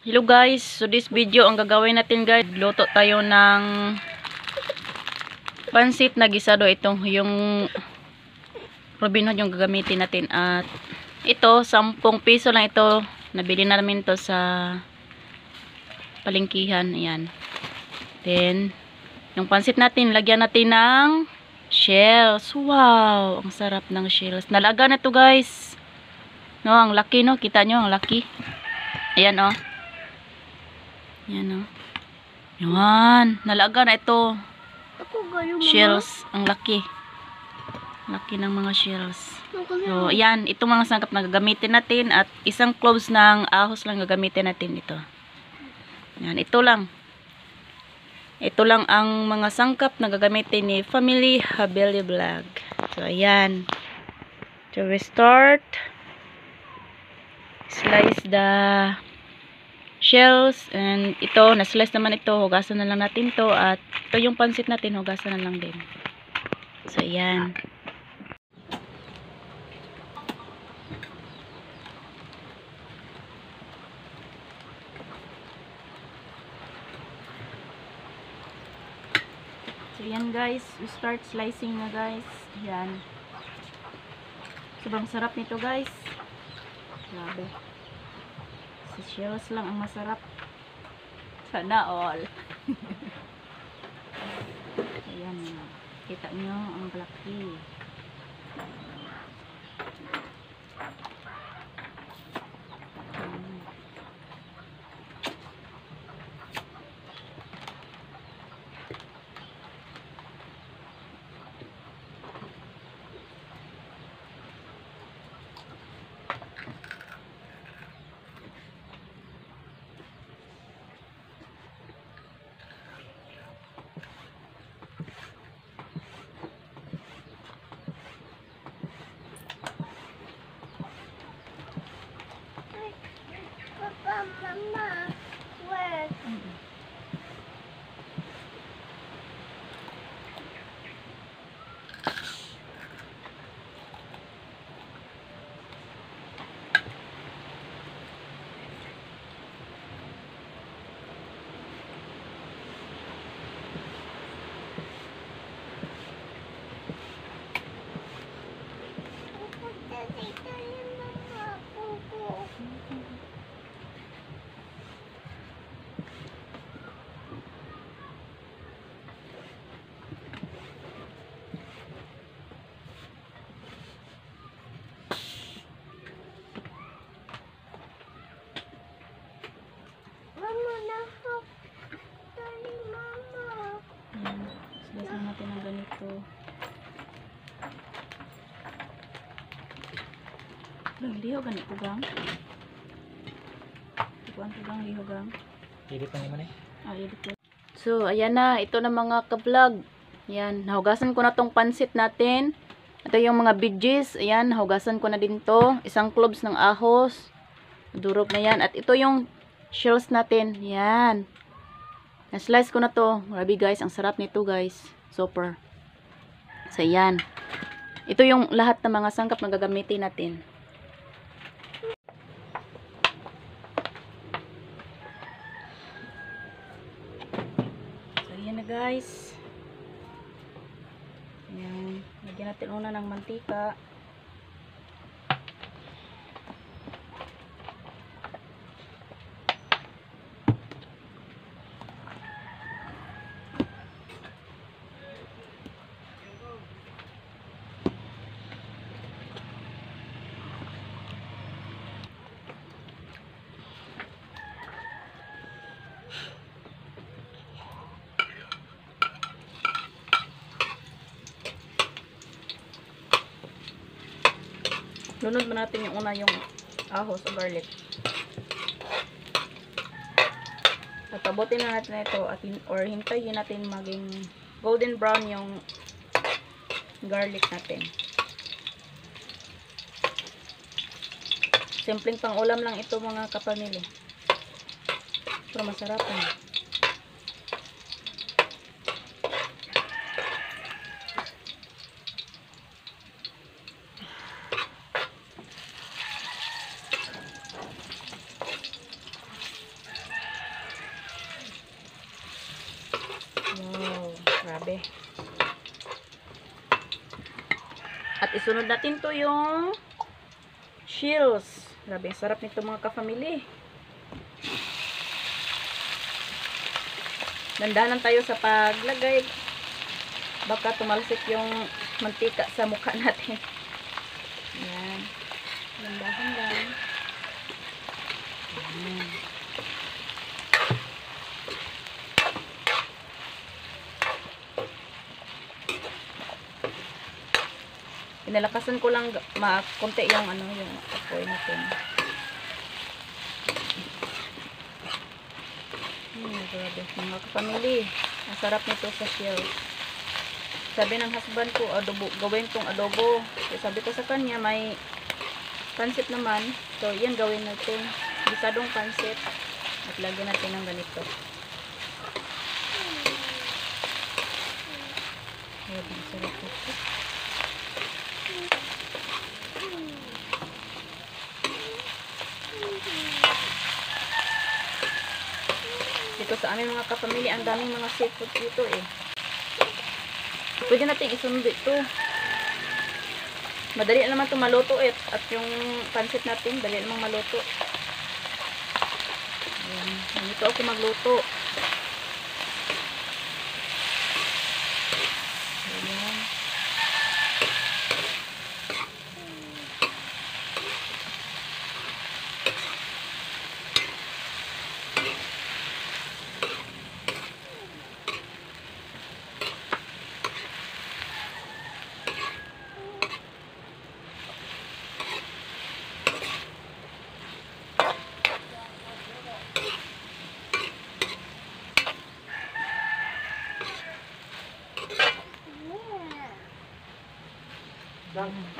Hello guys, so this video ang gagawin natin guys, luto tayo ng pansit na gisado. Itong yung Robin Hood yung gagamitin natin, at ito 10 piso lang ito, nabili namin to sa palengkihan. Ayan, then yung pansit natin, lagyan natin ng shells. Wow, ang sarap ng shells. Nalaga na to guys, no, ang laki, no, kita nyo ang laki. Ayan oh. Yan o. Yan. Nalaga na ito. Shells. Ang laki. Laki ng mga shells. So, yan. Itong mga sangkap na gagamitin natin. At isang cloves ng ahos lang gagamitin natin ito. Yan. Ito lang. Ito lang ang mga sangkap na gagamitin ni Family Habeli Vlog. So, ayan. So, we start. Slice the shells, and ito na-slice naman ito, hugasan na lang natin to, at ito yung pansit natin, hugasan na lang din. So ayan. So ayan guys, we start slicing na guys. Ayan. Sobrang sarap nito guys. Grabe. Si shells lang ang masarap. Sana all. Ayan. Kita nyo ang laki. Mama, where? Slice na natin ng ganito. Liho ganito gang. Ikuan to gang, liho gang. Edit na naman eh. Edit lang. So, ayan na. Ito na mga ka-vlog. Ayan, nahugasan ko na tong pansit natin. Ito yung mga veggies. Ayan, nahugasan ko na din to. Isang cloves ng ahos. Durog na yan. At ito yung shells natin. Ayan. Na-slice ko na to. Grabe guys, ang sarap nito guys. Super. So, ayan. Ito yung lahat ng mga sangkap na gagamitin natin. So, ayan na guys. Ayan. Lagyan natin una ng mantika. Lunod mo natin yung una, yung ahos o garlic. At pabutin na natin ito at or hintayin natin maging golden brown yung garlic natin. Simpleng pang ulam lang ito mga kapamilya. Pero masarap na. Grabe. At isunod natin to yung shells. Grabe, sarap nito mga ka-family. Dandanan tayo sa paglagay. Baka tumalsik yung mantika sa mukha natin. Ayan. Dandahan lang. Ayan. Pinalakasan ko lang konti yung yung apoy natin. Grabe, mga ka-family. Ang sarap nito sa shell. Sabi ng husband ko, adobo, gawin tong adobo. So, sabi ko sa kanya, may pansit naman. So, yan gawin natin. Gisadong pansit. At lagyan natin ng ganito. Grabe, ang sarap nito. Dito sa aming mga kapamilya, ang daming mga seafood dito eh. Pwede natin isunod ito. Madali naman ito maluto eh. At yung pansit natin, dali namang maluto. Ayan. Dito ako magluto. Ayan.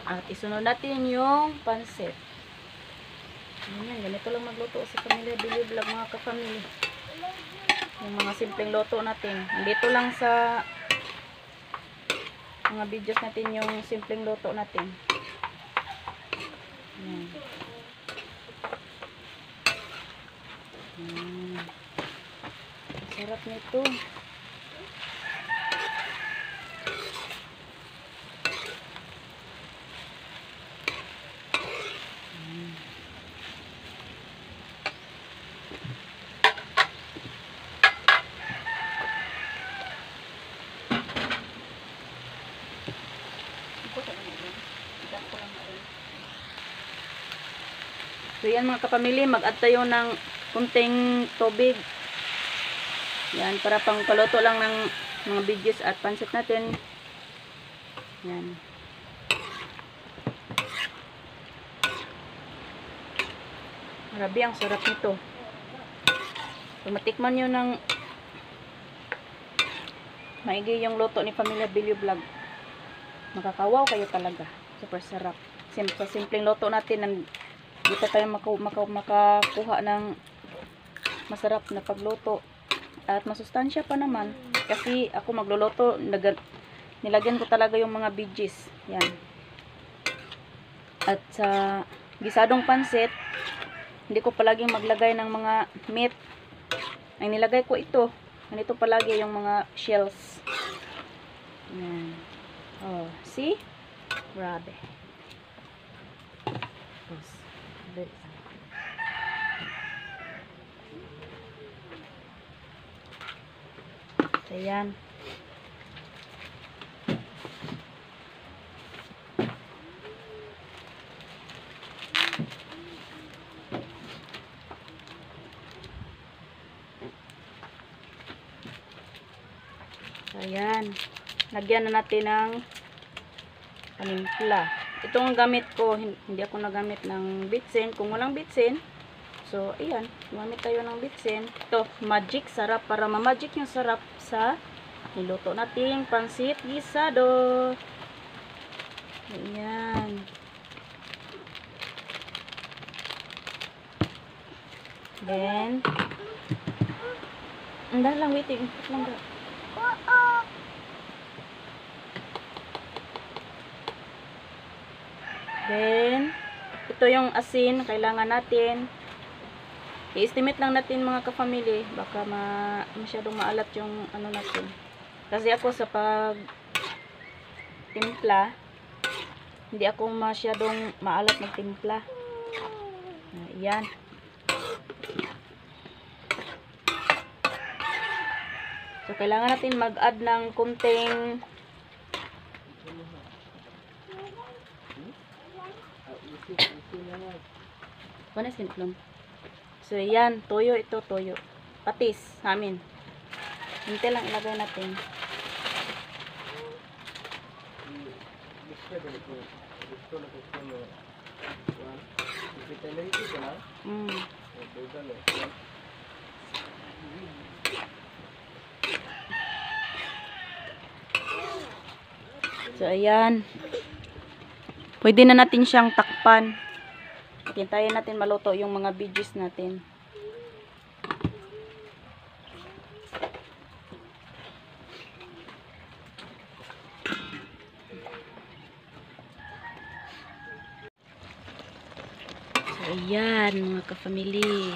At isunod natin yung pansit. Ganyan, ganito lang magluto sa Pamilya Billy Vlog mga ka-family. Yung mga simpleng luto natin. Dito lang sa mga videos natin yung simpleng luto natin. Ayan. Sarap nito. So yan mga kapamilya, mag-add tayo ng kunting tubig. Yan, para pang paluto lang ng mga videos at pansit natin. Yan. Grabe, ang sarap nito. Kung matikman nyo ng maigi yung luto ni Pamilya Billy Vlog, makakawaw kayo talaga. Super sarap. Sa simpleng luto natin, dito tayo makakuha ng masarap na pagluto. At masustansya pa naman. Kasi ako magluluto, nilagyan ko talaga yung mga veggies. Yan. At sa gisadong pansit, hindi ko palaging maglagay ng mga meat. Ang nilagay ko ito. Ganito palagi yung mga shells. Yan. Oh, see? Grabe. Ayan. Ayan. Lagyan na natin ng panimpla. Ito ang gamit ko. Hindi ako nagamit ng bitsin. Kung walang bitsin, so, ayan. Gumamit tayo ng bitsin. Ito, magic. Sarap. Para ma-magic yung sarap sa niluto nating pansit gisado. Ayan. Then, andan lang, waiting. Then, ito yung asin, kailangan natin. I-estimate lang natin mga ka-family, baka masyadong maalat yung ano natin. Kasi ako sa pag timpla, hindi ako masyadong maalat magtimpla. Ayan. So, kailangan natin mag-add ng kunting panis kinplon. So, ayan. Toyo ito, toyo. Patis namin. Hinti lang ilagay natin. Mm. So, ayan. Pwede na natin siyang takpan. Hintayin natin maluto yung mga veggies natin. So, ayan mga ka-family.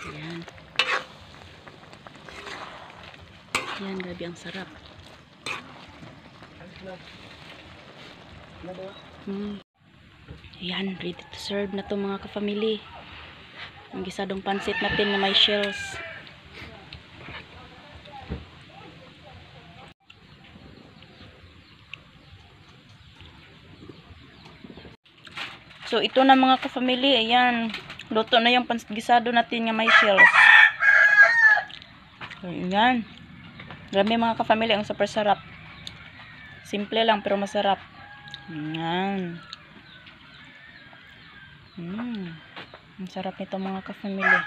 Ayan. Ayan, grabe ang sarap. Ayan, ready to serve na to mga ka-family. Ang gisadong pansit natin na may shells. So, ito na mga ka-family. Ayan, luto na yung pansit gisado natin na may shells. So, ayan. Grabe mga ka-family, ang super sarap. Simple lang pero masarap. Ayan. Ang sarap nito mga ka-family.